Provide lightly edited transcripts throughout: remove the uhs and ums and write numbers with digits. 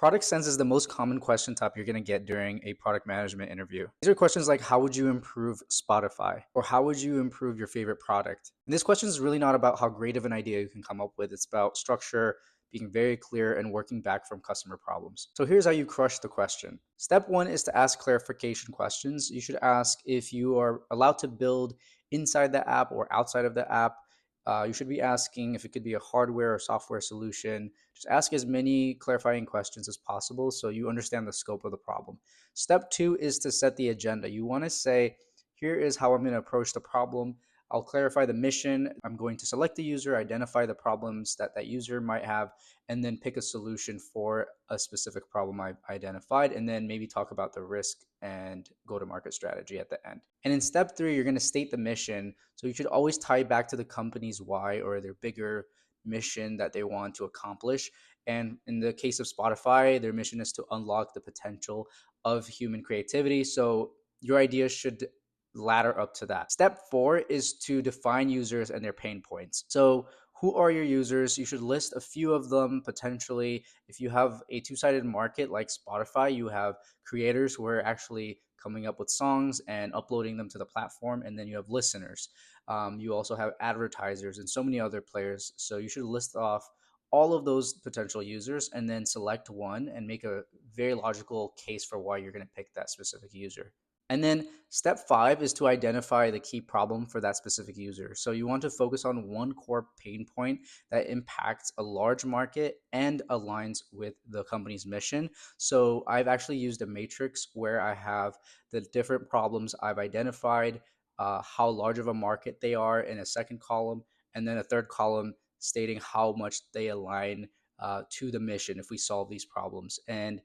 Product sense is the most common question type you're going to get during a product management interview. These are questions like, how would you improve Spotify? Or how would you improve your favorite product? And this question is really not about how great of an idea you can come up with. It's about structure, being very clear, and working back from customer problems. So here's how you crush the question. Step one is to ask clarification questions. You should ask if you are allowed to build inside the app or outside of the app. You should be asking if it could be a hardware or software solution. Just ask as many clarifying questions as possible so you understand the scope of the problem. Step two is to set the agenda. You want to say, here is how I'm going to approach the problem. I'll clarify the mission. I'm going to select the user, identify the problems that that user might have, and then pick a solution for a specific problem I've identified, and then maybe talk about the risk and go to market strategy at the end. And in step three, you're going to state the mission. So you should always tie back to the company's why or their bigger mission that they want to accomplish. And in the case of Spotify, their mission is to unlock the potential of human creativity. So your idea should ladder up to that. Step four is to define users and their pain points. So who are your users? You should list a few of them potentially. If you have a two-sided market like Spotify, you have creators who are actually coming up with songs and uploading them to the platform, and then you have listeners. You also have advertisers and so many other players. So you should list off all of those potential users and then select one and make a very logical case for why you're going to pick that specific user. And then step five is to identify the key problem for that specific user. So you want to focus on one core pain point that impacts a large market and aligns with the company's mission. So I've actually used a matrix where I have the different problems I've identified, how large of a market they are in a second column, and then a third column stating how much they align to the mission if we solve these problems. And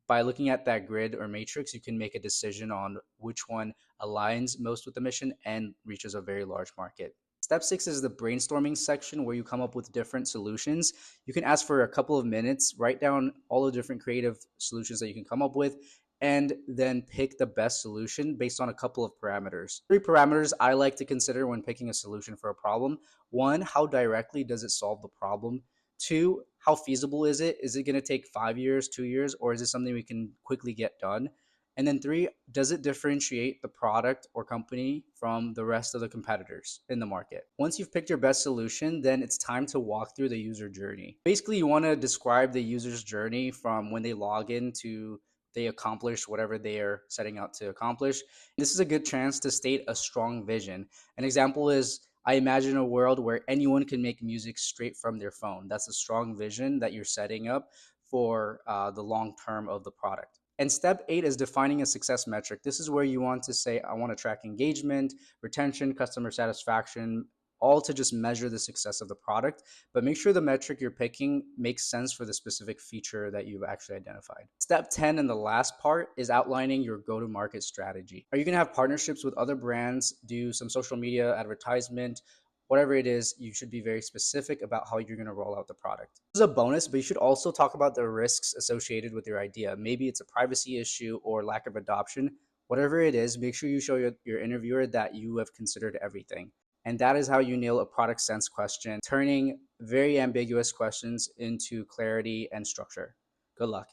by looking at that grid or matrix, you can make a decision on which one aligns most with the mission and reaches a very large market. Step six is the brainstorming section where you come up with different solutions. You can ask for a couple of minutes, write down all the different creative solutions that you can come up with, and then pick the best solution based on a couple of parameters. Three parameters I like to consider when picking a solution for a problem. One, how directly does it solve the problem? Two, how feasible is it? Is it going to take 5 years, 2 years, or is it something we can quickly get done? And then three, does it differentiate the product or company from the rest of the competitors in the market? Once you've picked your best solution, then it's time to walk through the user journey. Basically, you want to describe the user's journey from when they log in to they accomplish whatever they are setting out to accomplish. This is a good chance to state a strong vision. An example is, I imagine a world where anyone can make music straight from their phone. That's a strong vision that you're setting up for the long term of the product. And step eight is defining a success metric. This is where you want to say, I want to track engagement, retention, customer satisfaction, all to just measure the success of the product. But make sure the metric you're picking makes sense for the specific feature that you've actually identified. Step 10 and the last part is outlining your go-to-market strategy. Are you going to have partnerships with other brands, do some social media advertisement? Whatever it is, you should be very specific about how you're going to roll out the product. This is a bonus, but you should also talk about the risks associated with your idea. Maybe it's a privacy issue or lack of adoption. Whatever it is, make sure you show your interviewer that you have considered everything. And that is how you nail a product sense question, turning very ambiguous questions into clarity and structure. Good luck.